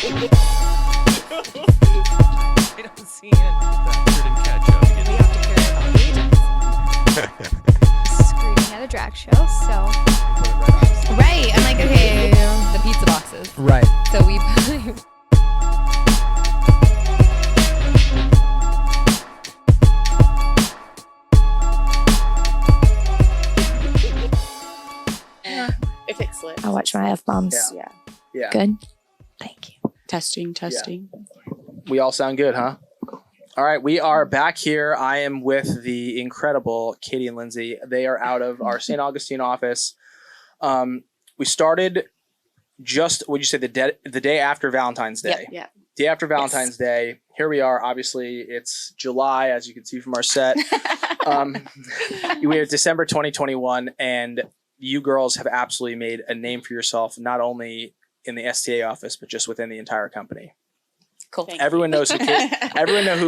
don't see it. Screaming at a drag show, so. Right, I'm like, okay. The pizza boxes. Right. So we. If it slips. I'll watch my F-bombs. Yeah. Yeah. Good. Thank you. Testing. We all sound good, huh? All right, we are back here. I am with the incredible Katie and Lindsey. They are out of our St. Augustine office. We started just, would you say, the day after Valentine's Day? Yeah. Day after Valentine's Day. Here we are. Obviously, it's July, as you can see from our set. We are December 2021, and you girls have absolutely made a name for yourself, not only in the STA office, but just within the entire company. Cool. Everyone knows who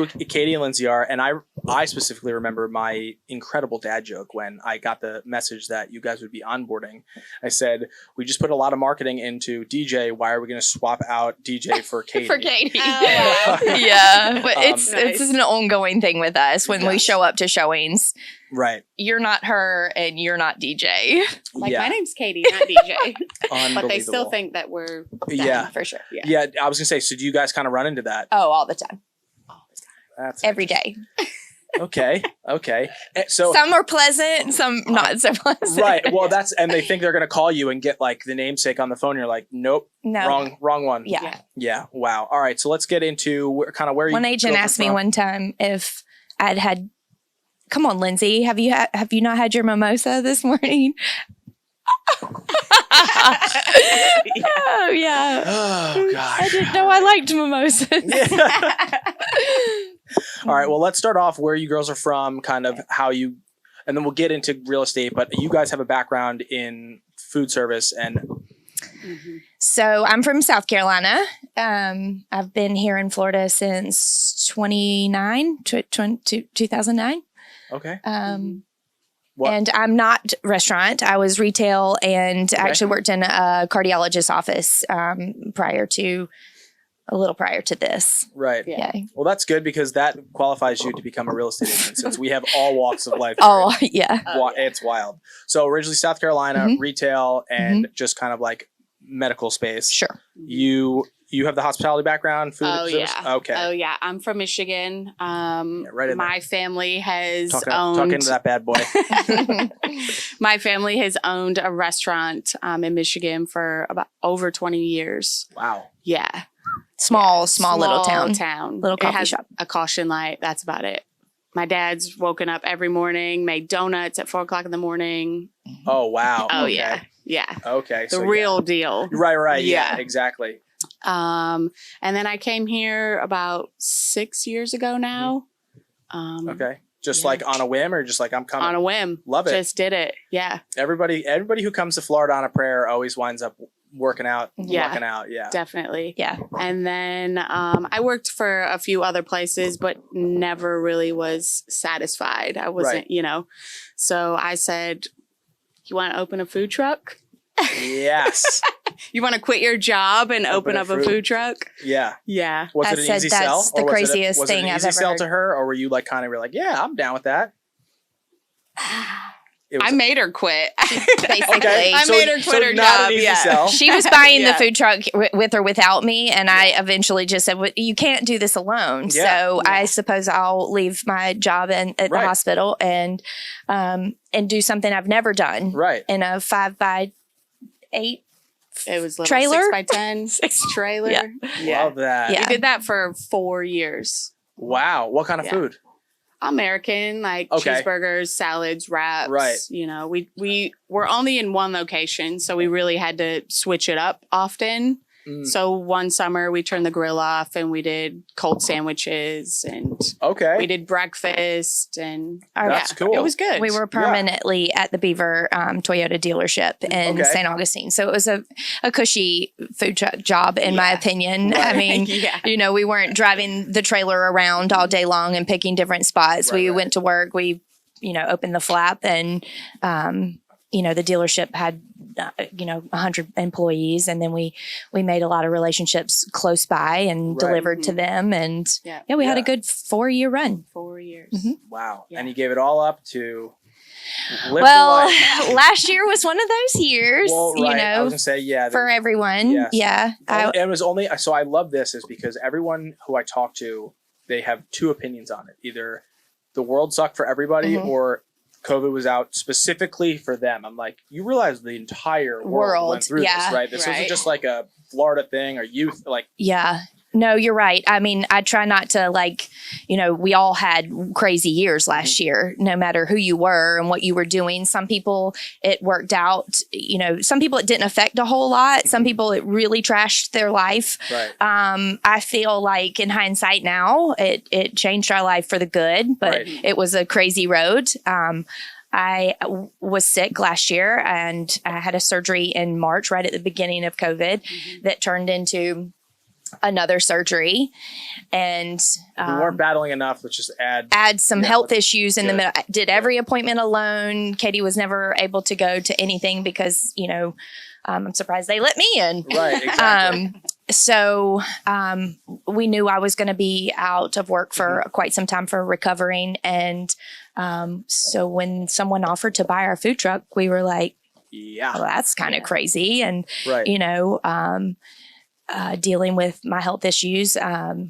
Katie and Lindsey are, and I specifically remember my incredible dad joke when I got the message that you guys would be onboarding. I said, "We just put a lot of marketing into DJ. Why are we going to swap out DJ for Katie?" For Katie. Oh, wow. Yeah, but Nice. it's an ongoing thing with us when we show up to showings. Right. You're not her and you're not DJ. Like, Yeah. my name's Katie, not DJ. But they still Unbelievable. think that we're Yeah. For sure. Yeah, I was gonna say. So do you guys kind of run into that? Oh, all the time. That's Every day. okay. So Some are pleasant, some not so pleasant. right. Well, and they think they're gonna call you and get like the namesake on the phone. And you're like, nope, No. wrong one. Yeah. Yeah. Wow. All right. So let's get into where One you agent girls are asked me from. one time if I'd had, come on, Lindsey, have you not had your mimosa this morning? Oh, yeah. Oh gosh. I didn't know I liked mimosas. All right. Well, let's start off where you girls are from, kind of how you, and then we'll get into real estate. But you guys have a background in food service, and So I'm from South Carolina. I've been here in Florida since 2009. okay. What? And I'm not restaurant. I was retail and actually worked in a cardiologist's office prior to this. Right. Yeah. Well, that's good because that qualifies you to become a real estate agent since we have all walks of life. Oh, yeah. It's wild. So originally South Carolina, retail, and just kind of like medical space. Sure. You have the hospitality background, food Oh, service? yeah. Okay. Oh, yeah. I'm from Michigan. right in My family has Talk owned... into that bad boy. My family has owned a restaurant in Michigan for about over 20 years. Wow. Yeah. Small little town. Little It coffee has shop. a caution light. That's about it. My dad's woken up every morning, made donuts at 4 o'clock in the morning. Oh, wow. Oh, Okay. yeah. Yeah. Okay. The real deal. Right. Yeah, Yeah. exactly. And then I came here about 6 years ago now. Okay. Just Yeah. like on a whim or just like I'm coming? On a whim. Love it. Just did it. Yeah. Everybody who comes to Florida on a prayer always winds up working out. Yeah. Working out. Yeah. Definitely. Yeah. And then I worked for a few other places, but never really was satisfied. I wasn't, Right. So I said, you want to open a food truck? Yes. You want to quit your job and open a up a fruit- food truck? Yeah. Yeah. Was I it an said easy that's sell? the Or was craziest was thing it an I've easy ever sell heard. to her, or were you like kind of like, yeah, I'm down with that? It was I made her quit. Basically. Okay. I made her quit her not job. An easy Yeah. sell. She was buying the Yeah. food truck with or without me, and I eventually just said, well, "You can't do this alone." Yeah. So I suppose I'll leave my job at the Right. hospital and do something I've never done. Right. In a 5x8 It was little Trailer? 6x10 trailer. Yeah. Love that. Yeah. We did that for 4 years. Wow. What kind of Yeah. food? American, like Okay. cheeseburgers, salads, wraps. Right. We were only in one location, so we really had to switch it up often. So one summer we turned the grill off and we did cold sandwiches and Okay. we did breakfast and That's cool. It was good. We were permanently at the Beaver Toyota dealership in Okay. St. Augustine. So it was a cushy food truck job, in my opinion. Right. I mean, Yeah. we weren't driving the trailer around all day long and picking different spots. Right, We right. went to work. We, opened the flap and the dealership had, 100 employees, and then we made a lot of relationships close by and delivered to them. And we had a good 4-year run. 4 years. Wow. Yeah. And you gave it all up to live Well, the life. last year was one of those years, Well, right. I was gonna say, for everyone. Yes. Yeah. It was only so I love this is because everyone who I talk to, they have two opinions on it. Either the world sucked for everybody or COVID was out specifically for them. I'm like, you realize the entire world went through this, right? This wasn't just like a Florida thing or youth. Yeah. No, you're right. I mean, I try not to we all had crazy years last year, no matter who you were and what you were doing. Some people, it worked out, some people it didn't affect a whole lot. Some people it really trashed their life. Right. I feel like in hindsight now, it changed our life for the good, but it was a crazy road. I was sick last year and I had a surgery in March, right at the beginning of COVID, that turned into another surgery, and we weren't battling enough. Let's just add some health issues in the middle. I did every appointment alone. Katie was never able to go to anything because I'm surprised they let me in. Right, exactly. So we knew I was going to be out of work for quite some time for recovering, and so when someone offered to buy our food truck, we were like, well, that's kind of crazy. And dealing with my health issues. It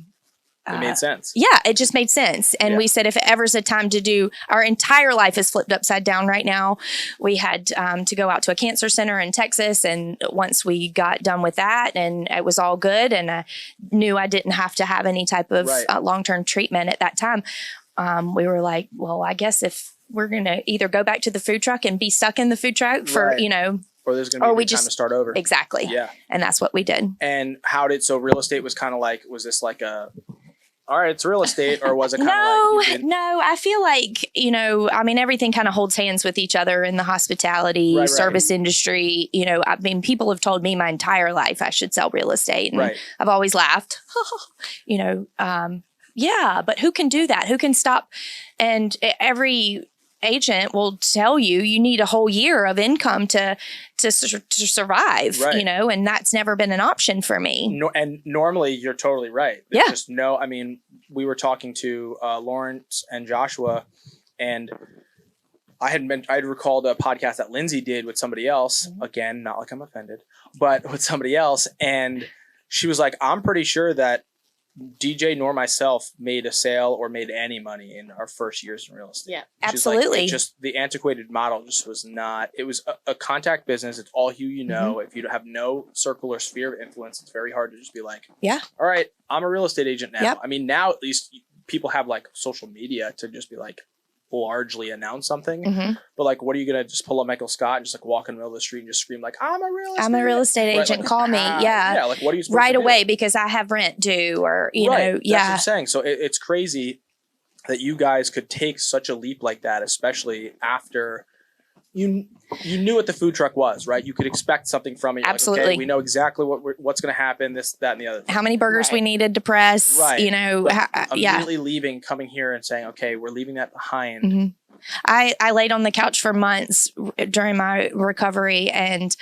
made sense. Yeah, it just made sense. And we said, if ever's a time to do, our entire life is flipped upside down right now. We had to go out to a cancer center in Texas. And once we got done with that, and it was all good, and I knew I didn't have to have any type of long-term treatment at that time, we were like, well, I guess if we're going to either go back to the food truck and be stuck in the food truck for, or there's going to be time to start over. Exactly. Yeah. And that's what we did. And so real estate was kind of like, was this like all right, it's real estate, or was it kind of No, I feel like, everything kind of holds hands with each other in the hospitality service industry. People have told me my entire life I should sell real estate. And I've always laughed, but who can do that? Who can stop? And every agent will tell you need a whole year of income to survive, and that's never been an option for me. And normally you're totally right. There's just we were talking to Lawrence and Joshua, and I'd recalled a podcast that Lindsey did with somebody else. Again, not like I'm offended, but with somebody else. And she was like, I'm pretty sure that DJ nor myself made a sale or made any money in our first years in real estate. Yeah, absolutely. Like, just the antiquated model just was not. It was a contact business. It's all who you know. If you have no circle or sphere of influence, it's very hard to just be like, all right, I'm a real estate agent now. Yep. I mean, now at least people have like social media to just be like, largely announce something. But like, what are you gonna just pull up 𝐒𝐿_𝐶 and just like walk in the middle of the street and just scream like, I'm a real estate agent, like, call me. Like, what are you supposed right to away do? because I have rent due, or That's what I'm saying. So it's crazy that you guys could take such a leap like that, especially after you knew what the food truck was, right? You could expect something from it. You're Absolutely. Like, okay, we know exactly what's going to happen, this, that, and the other thing. How many burgers we needed to press, Immediately leaving, coming here and saying, okay, we're leaving that behind. I laid on the couch for months during my recovery and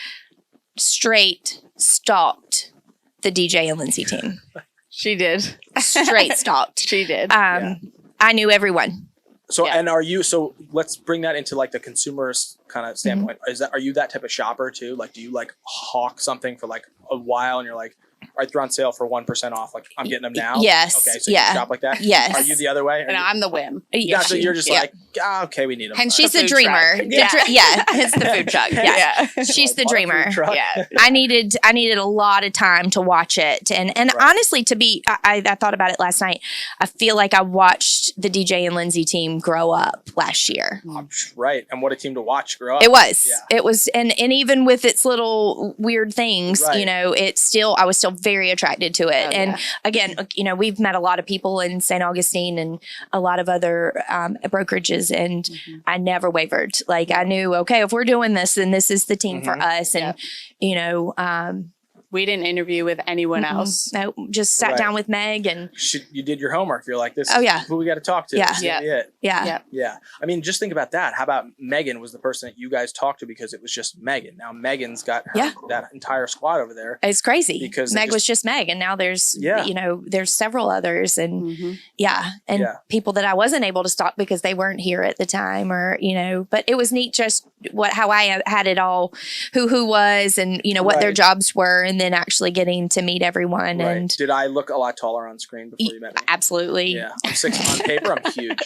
straight stalked the DJ and Lindsey team. She did. Straight stalked. She did. I knew everyone. So, and so let's bring that into like the consumer's kind of standpoint. Are you that type of shopper too? Like, do you like hawk something for like a while and you're like, all right, they're on sale for 1% off. Like, I'm getting them now. Yes. Okay. So you shop like that. Yes. Are you the other way? And I'm the whim. So you're just like, okay, we need them. And she's the food dreamer. truck. It's the food truck. Yeah. She's the dreamer. Yeah. I needed a lot of time to watch it. And honestly, I thought about it last night. I feel like I watched the DJ and Lindsey team grow up last year. Right. And what a team to watch grow up. It was. Yeah. It was. And even with its little weird things, Right. I was still very attracted to it. And again, we've met a lot of people in St. Augustine and a lot of other brokerages, and I never wavered. Like, I knew, okay, if we're doing this, then this is the team for us. And, We didn't interview with anyone else. No, just sat Right. down with Meg and You did your homework. You're like, this Oh, is yeah. who we got to talk to. Yeah. This is gonna be it. yeah. Yeah. Yeah. I mean, just think about that. How about Megan was the person that you guys talked to because it was just Megan. Now Megan's got her, that entire squad over there. It's crazy Because Meg was just Meg, and now there's Yeah. there's several others, and Mhm. and Yeah. people that I wasn't able to stalk because they weren't here at the time, or but it was neat just how I had it all, who was, and what their Right. jobs were, and then actually getting to meet everyone. Right. And Did I look a lot taller on screen before you met me? absolutely Yeah. I'm 6 on paper. I'm huge.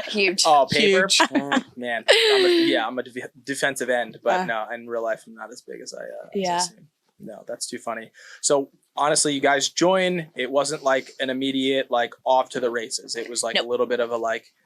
huge. Oh, paper. Huge. Man. I'm a defensive end, but no, in real life, I'm not as big as I seem. No, that's too funny. So honestly, you guys join. It wasn't like an immediate off to the races. It was like a little bit of a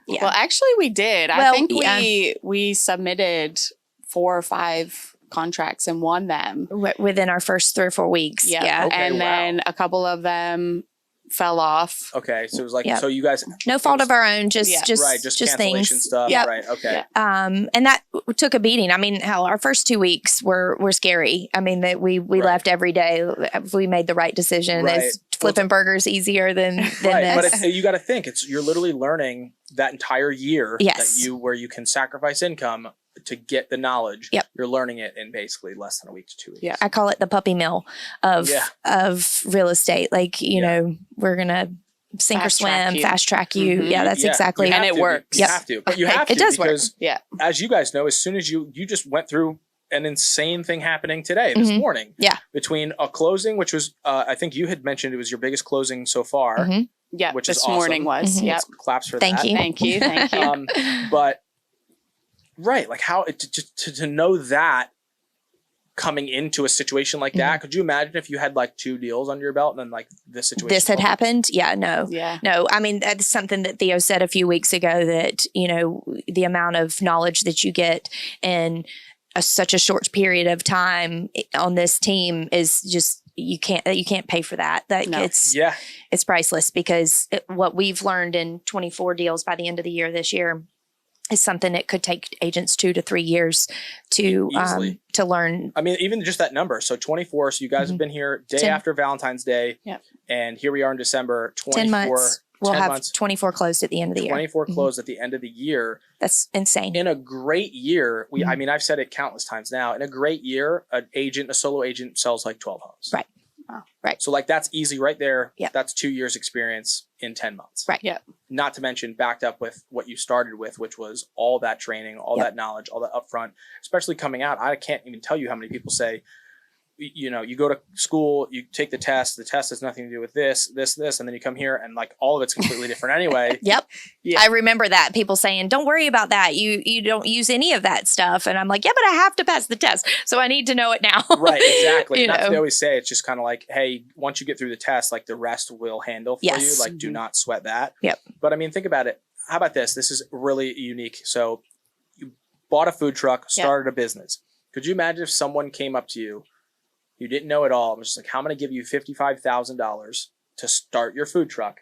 Yeah. Well, actually, we did. I Well, think yeah. we submitted 4 or 5 contracts and won them. Within our first 3 or 4 weeks. Yeah. Okay, and wow. then a couple of them fell off. Okay, so it was like Yeah. so you guys No fault of our own. Just Yeah. just right, just just cancellation things. stuff. Yep. Right. Okay. Yeah. And that took a beating. I mean, hell, our first 2 weeks were scary. I mean, that we Right. left every day. We made the right decision. Right. Is flipping burgers easier than Right, but this? you got to think you're literally learning that entire year Yes. that where you can sacrifice income to get the knowledge. Yep. You're learning it in basically less than a week to 2 weeks. Yeah. I call it the puppy mill of Yeah. of real estate. Like we're gonna sink Fast or track swim, you. fast track you. Mhm. Yeah, that's Yeah, exactly. you have And it to. works. You Yep. have to, but you have It to does work. because Yeah. as you guys know, as soon as you just went through an insane thing happening today, this Mhm. morning. Yeah. Between a closing, which was I think you had mentioned it was your biggest closing so far. Mhm. Yeah, Which is this morning awesome. was. Mhm. Yep. Let's claps for Thank that. you. Thank you. Thank you. But right, like how to know that coming into a situation like that, could you imagine if you had like 2 deals under your belt and then like this situation? This had happened. Yeah, no. Yeah. No, I mean, that's something that Theo said a few weeks ago, that, the amount of knowledge that you get in such a short period of time on this team is just, you can't pay for that. No. It's priceless, because what we've learned in 24 deals by the end of the year this year is something that could take agents 2 to 3 years to Easily. to learn. I mean, even just that number. So 24. So you guys have been here day 10. after Valentine's Day. Yep. And here we are in December. 24. 10 months. We'll 10 have months. 24 closed at the end of the year. 24 closed at the end of the year. That's insane. In a great year, Mm-hmm. I mean, I've said it countless times now. In a great year, a solo agent sells like 12 homes. Right. Wow. Right. So like that's easy right there. Yeah. That's 2 years experience in 10 months. Right. Yeah. Not to mention backed up with what you started with, which was all that training, all that knowledge, all that upfront, especially coming out. I can't even tell you how many people say, you go to school, you take the test has nothing to do with this, and then you come here and like all of it's completely different anyway. Yep. Yeah. I remember that, people saying, don't worry about that. You don't use any of that stuff. And I'm like, yeah, but I have to pass the test. So I need to know it now. Right, exactly. You That's what know. they always say. It's just kind of like, hey, once you get through the test, like the rest will handle for Yes. you. Like, do not sweat that. Yep. But I mean, think about it. How about this? This is really unique. So you bought a food truck, started a business. Could you imagine if someone came up to you, you didn't know it all, and was just like, I'm going to give you $55,000 to start your food truck.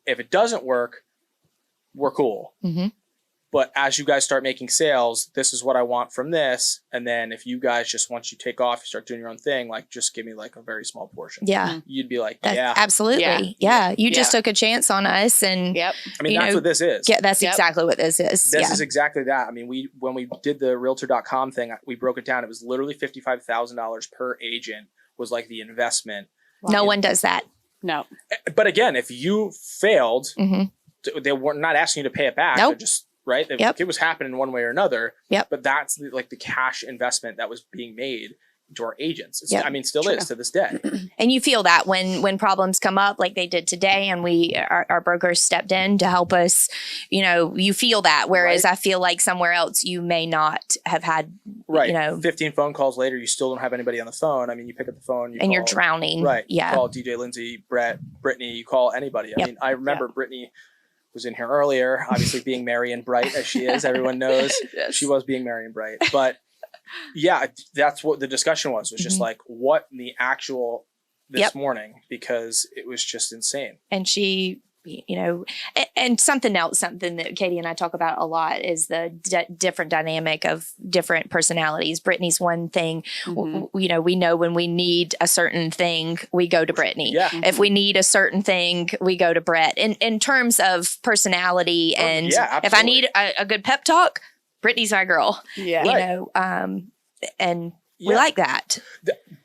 If it doesn't work, we're cool. Mm-hmm. But as you guys start making sales, this is what I want from this. And then if you guys just, once you take off, you start doing your own thing, like just give me like a very small portion. Yeah. You'd be like, That's yeah. absolutely. Yeah. You just took a chance on us, and Yep. I mean, you that's know, what this is. yeah, that's Yep. exactly what this is. This is exactly that. I mean, when we did the realtor.com thing, we broke it down. It was literally $55,000 per agent was like the investment. No one does that. No. But again, if you failed, Mm-hmm. they were not asking you to pay it back. Nope. They're just right. Yep. It was happening one way or another. Yep. But that's like the cash investment that was being made to our agents. It's, Yep. I mean, still is to this day. And you feel that when problems come up like they did today, and our brokers stepped in to help us, you feel that. Whereas Right. I feel like somewhere else you may not have had, Right. 15 phone calls later, you still don't have anybody on the phone. I mean, you pick up the phone, and you're drowning. Right. Yeah. You call DJ Lindsey, Brett, Brittany, you call anybody. I Yep. mean, I remember Brittany was in here earlier, obviously being merry and bright as she is. Everyone knows she was being merry and bright. But yeah, that's what the discussion was just like, what in the actual this morning, because it was just insane. And she and something that Katie and I talk about a lot is the different dynamic of different personalities. Brittany's one thing, we know when we need a certain thing, we go to Brittany. Yeah. If we need a certain thing, we go to Brett. In terms of personality, and if I need a good pep talk, Brittany's my girl. Yeah. And we like that.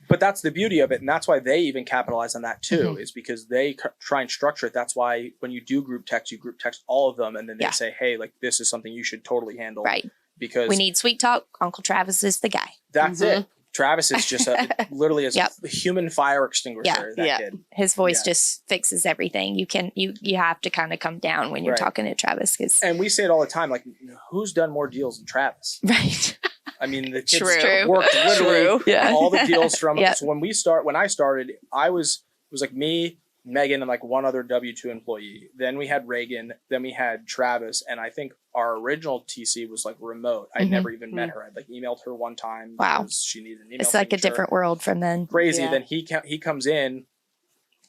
But that's the beauty of it. And that's why they even capitalize on that too, is because they try and structure it. That's why when you do group text, you group text all of them. And then they say, hey, like, this is something you should totally handle. Right. Because we need sweet talk. Uncle Travis is the guy. That's it. Travis is just literally a human fire extinguisher. That kid. His voice just fixes everything. You have to kind of come down when you're talking to Travis. And we say it all the time, like, who's done more deals than Travis? Right. I mean, the kids True. worked literally all the deals from. So when I started, it was like me, Megan, and like one other W-2 employee. Then we had Reagan. Then we had Travis. And I think our original TC was like remote. I never even met her. I'd like emailed her one time. Wow. Because she needed an email. It's like a different world from then. Crazy. Yeah. Then he comes in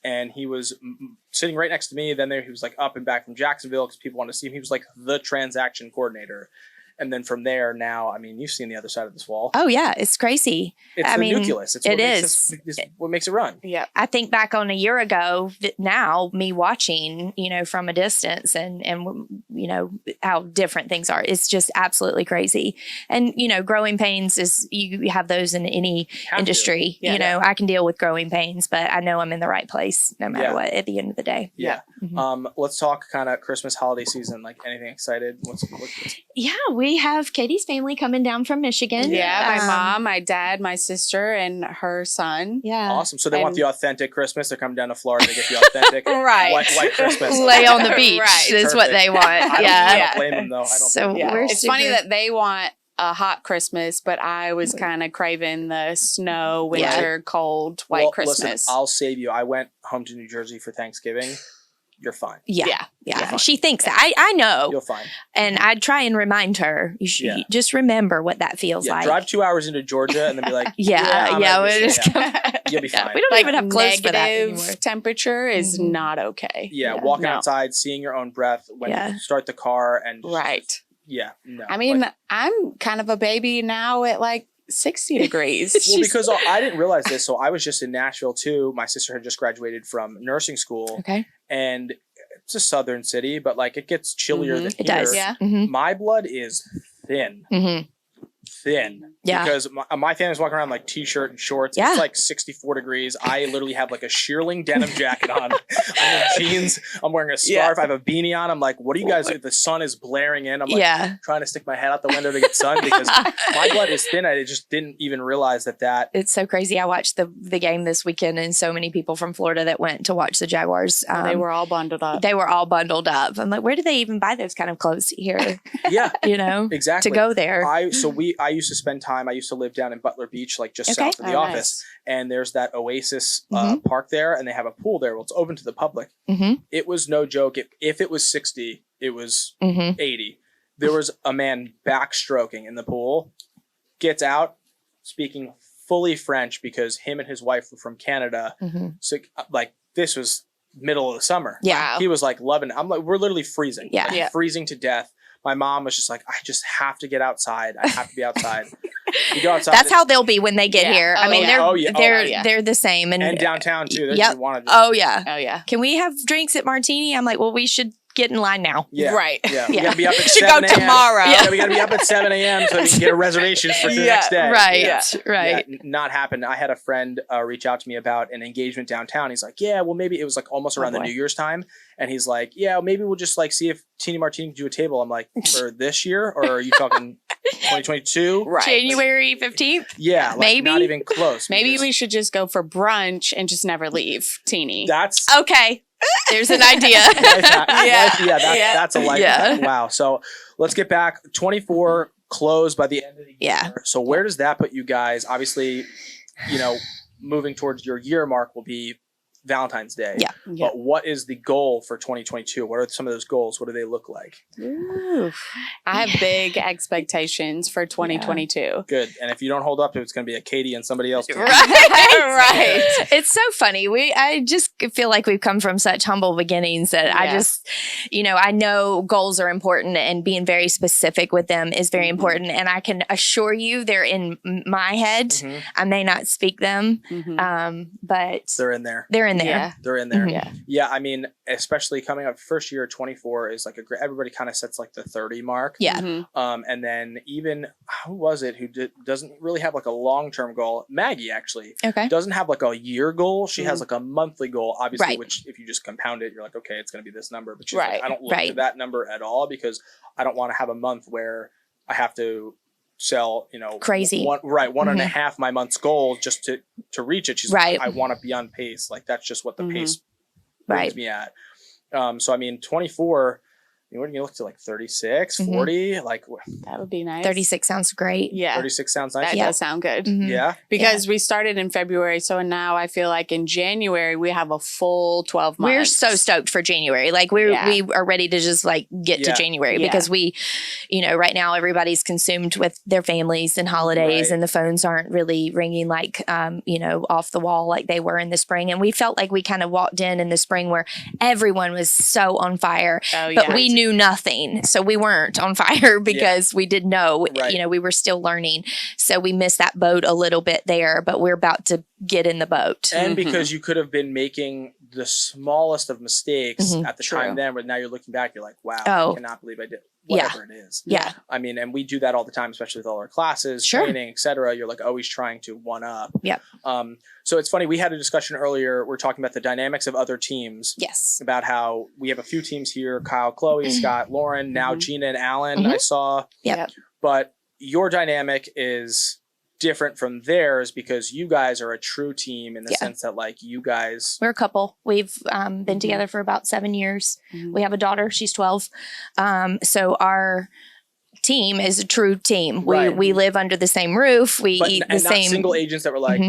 and he was sitting right next to me. Then he was like up and back from Jacksonville because people wanted to see him. He was like the transaction coordinator. And then from there, now, I mean, you've seen the other side of this wall. Oh, yeah. It's crazy. It's the nucleus. It's what makes it run. Yeah. I think back on a year ago, now, me watching, from a distance and how different things are. It's just absolutely crazy. And, growing pains is, you have those in any industry. Yeah. I can deal with growing pains, but I know I'm in the right place no matter what at the end of the day. Yeah. Let's talk kind of Christmas holiday season. Like, anything excited? What's Yeah, we have Katie's family coming down from Michigan. Yeah, my mom, my dad, my sister, and her son. Yeah. Awesome. So they want the authentic Christmas. They're coming down to Florida to get the authentic white Christmas. Lay on the beach is what they want. I don't blame them, though. It's funny that they want a hot Christmas, but I was kind of craving the snow, winter, cold, white Christmas. Listen, I'll save you. I went home to New Jersey for Thanksgiving. You're fine. Yeah. She thinks that. I know. You're fine. And I'd try and remind her. You should just remember what that feels like. Drive 2 hours into Georgia and then be like, you'll be fine. We don't even have clothes for that anymore. Temperature is not okay. Walking outside, seeing your own breath when you start the car and I mean, I'm kind of a baby now at like 60 degrees. Well, because I didn't realize this. So I was just in Nashville too. My sister had just graduated from nursing school. Okay. And it's a southern city, but like it gets chillier than here. It does. Yeah. My blood is thin. Thin. Yeah. Because my family's walking around like t-shirt and shorts. Yeah. It's like 64 degrees. I literally have like a shearling denim jacket on. I'm in jeans. I'm wearing a scarf. I have a beanie on. I'm like, what do you guys do? The sun is blaring in. I'm like trying to stick my head out the window to get sun because my blood is thin. I just didn't even realize that. It's so crazy. I watched the game this weekend and so many people from Florida that went to watch the Jaguars. They were all bundled up. I'm like, where do they even buy those kind of clothes here? Yeah. Exactly. To go there. I used to spend time. I used to live down in Butler Beach, like just south of the office. Nice. And there's that Oasis park there, and they have a pool there. Well, it's open to the public. It was no joke. If it was 60, it was 80. There was a man backstroking in the pool, gets out, speaking fully French because him and his wife were from Canada. So like this was middle of the summer. Yeah. He was like loving it. I'm like, we're literally freezing. Yeah. Freezing to death. My mom was just like, I just have to get outside. I have to be outside. You go outside. That's how they'll be when they get here. I mean, they're the same. And downtown too. Oh yeah. Can we have drinks at Martini? I'm like, well, we should get in line now. Yeah. Right. Yeah. We gotta be up at 7 should a.m. go tomorrow. Yeah, we gotta be up at 7 a.m. so we can get a reservation for the next day. Right. Yeah, not happened. I had a friend reach out to me about an engagement downtown. He's like, yeah, well, maybe it was like almost around the New Year's time. And he's like, yeah, maybe we'll just like see if Teeny Martini can do a table. I'm like, for this year? Or are you talking 2022? Right. January 15th? Yeah. Like maybe. Not even close. Maybe we should just go for brunch and just never leave Teeny. That's okay. There's an idea. That's a life hack. Wow. So let's get back. 24 closed by the end of the year. So where does that put you guys? Obviously, moving towards your year mark will be Valentine's Day. Yeah. But what is the goal for 2022? What are some of those goals? What do they look like? Ooh. I have big expectations for 2022. Good. And if you don't hold up, it's going to be a Katie and somebody else. Right. Right. It's so funny. I just feel like we've come from such humble beginnings that I just, I know goals are important and being very specific with them is very important. And I can assure you they're in my head. I may not speak them, but they're in there. They're in there. Yeah. They're in there. Yeah. Yeah. I mean, especially coming up first year, 24 is like everybody kind of sets like the 30 mark. Yeah. And then even who was it who doesn't really have like a long-term goal? Maggie actually doesn't have like a year goal. She has like a monthly goal, obviously, which if you just compound it, you're like, okay, it's going to be this number. But she's like, I don't look to that number at all because I don't want to have a month where I have to sell, crazy one and a half my month's goal just to reach it. She's like, I want to be on pace. Like that's just what the pace brings me at. So I mean, 24. When you look to like 36, 40, like that would be nice. 36 sounds great. Yeah. 36 sounds nice. That does sound good. Yeah. Because we started in February. So now I feel like in January, we have a full 12 months. We're so stoked for January. Like we are ready to just like get to January because we, right now everybody's consumed with their families and holidays and the phones aren't really ringing like, off the wall like they were in the spring. And we felt like we kind of walked in the spring where everyone was so on fire, but we knew nothing. So we weren't on fire because we didn't know, we were still learning. So we missed that boat a little bit there, but we're about to get in the boat. And because you could have been making the smallest of mistakes at the time then, but now you're looking back, you're like, wow, I cannot believe I did whatever it is. Yeah. I mean, and we do that all the time, especially with all our classes, training, etc. You're like always trying to one up. Yep. So it's funny. We had a discussion earlier. We're talking about the dynamics of other teams. Yes. About how we have a few teams here: Kyle, Chloe, Scott, Lauren, now Gina and Alan. I saw. Yep. But your dynamic is different from theirs because you guys are a true team in the sense that like you guys. We're a couple. We've been together for about 7 years. We have a daughter. She's 12. So our team is a true team. We live under the same roof. We eat the same. Not single agents that were like.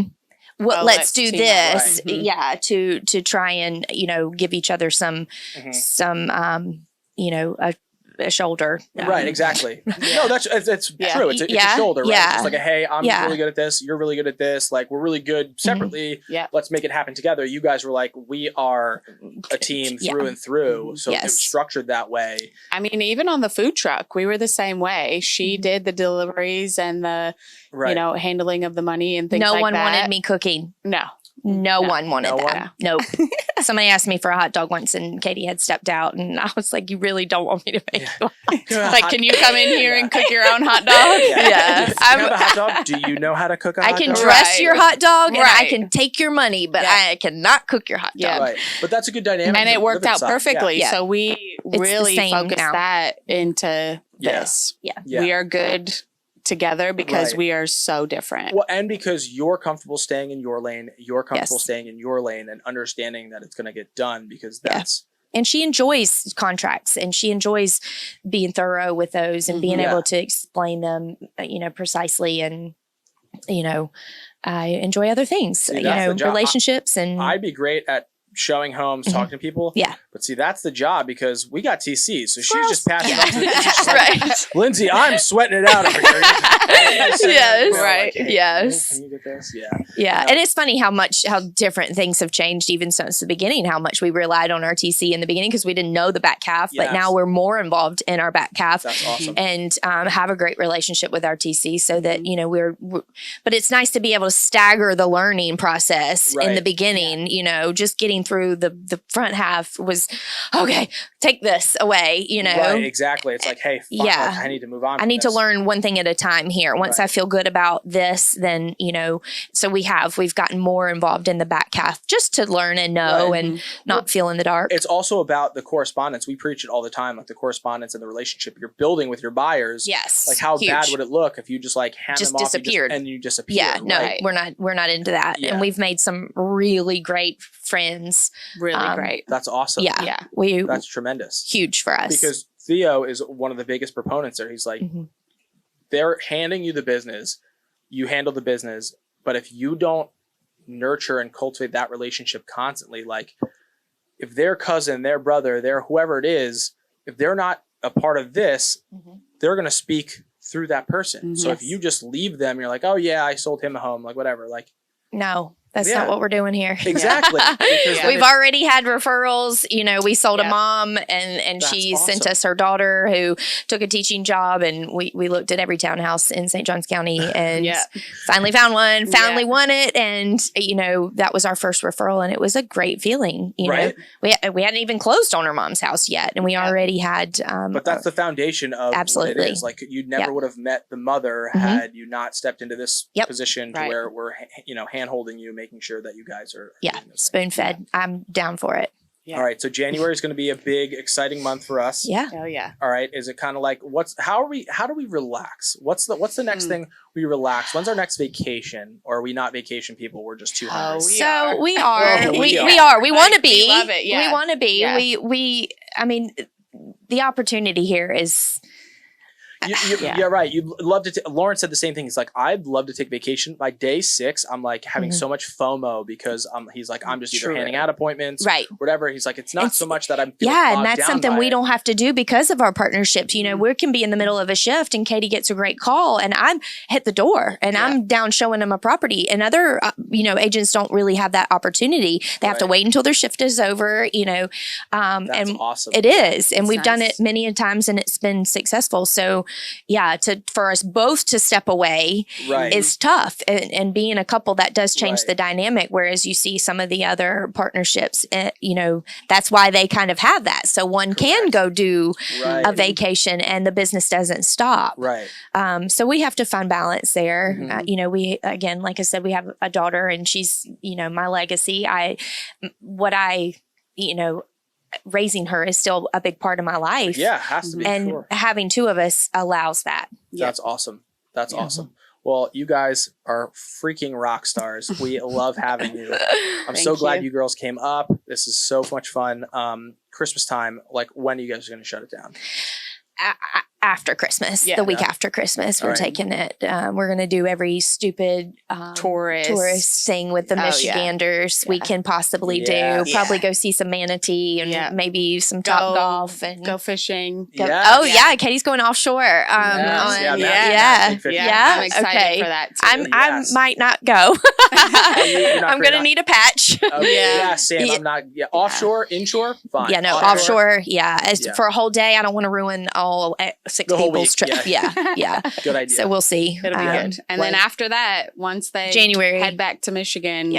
Well, let's do this. To try and, give each other some, a shoulder. Right, exactly. No, that's true. It's a shoulder, right? It's like hey, I'm really good at this. You're really good at this. Like we're really good separately. Let's make it happen together. You guys were like, we are a team through and through. So it was structured that way. I mean, even on the food truck, we were the same way. She did the deliveries and the, handling of the money and things like that. No one wanted me cooking. No one wanted that. Nope. Somebody asked me for a hot dog once and Katie had stepped out and I was like, you really don't want me to make one? Like, can you come in here and cook your own hot dog? Yeah. I'm a hot dog. Do you know how to cook a hot dog? I can dress your hot dog and I can take your money, but I cannot cook your hot dog. Right. But that's a good dynamic. And it worked out perfectly. So we really focused that into this. We are good together because we are so different. Well, and because you're comfortable staying in your lane, you're comfortable staying in your lane and understanding that it's going to get done because that's. And she enjoys contracts and she enjoys being thorough with those and being able to explain them, precisely. And, I enjoy other things, relationships. And I'd be great at showing homes, talking to people. Yeah. But see, that's the job because we got TC. So she's just passing up to the like, Lindsey, I'm sweating it out over here. Yes. Like, hey, yes. Can you get this? Yeah. Yeah. And it's funny how different things have changed even since the beginning, how much we relied on our TC in the beginning because we didn't know the back half, but now we're more involved in our back half. That's awesome. And have a great relationship with our TC so that, we're, but it's nice to be able to stagger the learning process in the beginning, just getting through the front half was, okay, take this away, Right, exactly. It's like, hey, I need to move on. I need to learn one thing at a time here. Once I feel good about this, then, so we've gotten more involved in the back half just to learn and know and not feel in the dark. It's also about the correspondence. We preach it all the time, like the correspondence and the relationship you're building with your buyers. Yes. Like how bad would it look if you just like hand them off and you disappear? Yeah, no, we're not into that. Yeah. And we've made some really great friends. Really great. That's awesome. Yeah. That's tremendous. Huge for us. Because Theo is one of the biggest proponents there. He's like, they're handing you the business, you handle the business, but if you don't nurture and cultivate that relationship constantly. Like if their cousin, their brother, their whoever it is, if they're not a part of this, they're going to speak through that person. So if you just leave them, you're like, oh yeah, I sold him a home, like whatever. Like, No, that's not what we're doing here. Exactly. We've already had referrals. You know, we sold a mom and she sent us her daughter who took a teaching job, and we looked at every townhouse in St. Johns County and finally found one, finally won it. And, you know, that was our first referral, and it was a great feeling. You know, we hadn't even closed on her mom's house yet, and we already had. But that's the foundation of absolutely. what it is. Like you never would have met the mother had you not stepped into this position to where we're, you know, hand holding you, making sure that you guys are spoon fed. I'm down for it. All right, so January is going to be a big, exciting month for us. Oh yeah. All right, is it kind of like how do we relax? What's the next thing we relax? When's our next vacation? Or are we not vacation people? We're just too hungry. We are. We want to be. We love it. Yeah. We want to be. Yeah. We. I mean, the opportunity here is. Yeah, right. You'd love to. Lauren said the same thing. He's like, I'd love to take vacation. By day 6, I'm like having so much FOMO because he's like, I'm just either handing out appointments, whatever. He's like, it's not so much that I'm and that's something we don't have to do because of our partnerships. You know, we can be in the middle of a shift and Katie gets a great call, and I'm hit the door and I'm down showing them a property. And other you know, agents don't really have that opportunity. They have to wait until their shift is over. You know, that's and awesome. It is, and we've done it many a times, and it's been successful. So. Yeah, for us both to step away is tough. And being a couple, that does change the dynamic. Whereas you see some of the other partnerships, you know, that's why they kind of have that. So one can go do a vacation and the business doesn't stop. So we have to find balance there. You know, we, again, like I said, we have a daughter and she's, you know, my legacy. You know, raising her is still a big part of my life. Yeah, it has to be. And having 2 of us allows that. That's awesome. That's awesome. Well, you guys are freaking rock stars. We love having you. I'm so glad you girls came up. This is so much fun. Christmas time, like when are you guys going to shut it down? After Christmas, the week after Christmas, we're taking it. We're going to do every stupid tourist thing with the Michiganders we can possibly do. Probably go see some manatee and maybe some Top Golf and go fishing. Katie's going offshore. I'm excited for that too. I might not go. I'm going to need a patch. Sam, I'm not. Offshore, inshore, fine. Yeah, no, offshore. For a whole day, I don't want to ruin all 6 people's trip. Good idea. So we'll see. It'll be good. And then after that, once they head back to Michigan,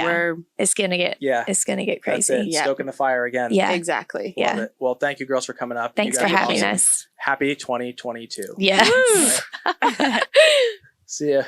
it's gonna get crazy. Stoking the fire again. Yeah, exactly. Love it. Well, thank you girls for coming up. Thanks for having us. Happy 2022. Yes. See ya.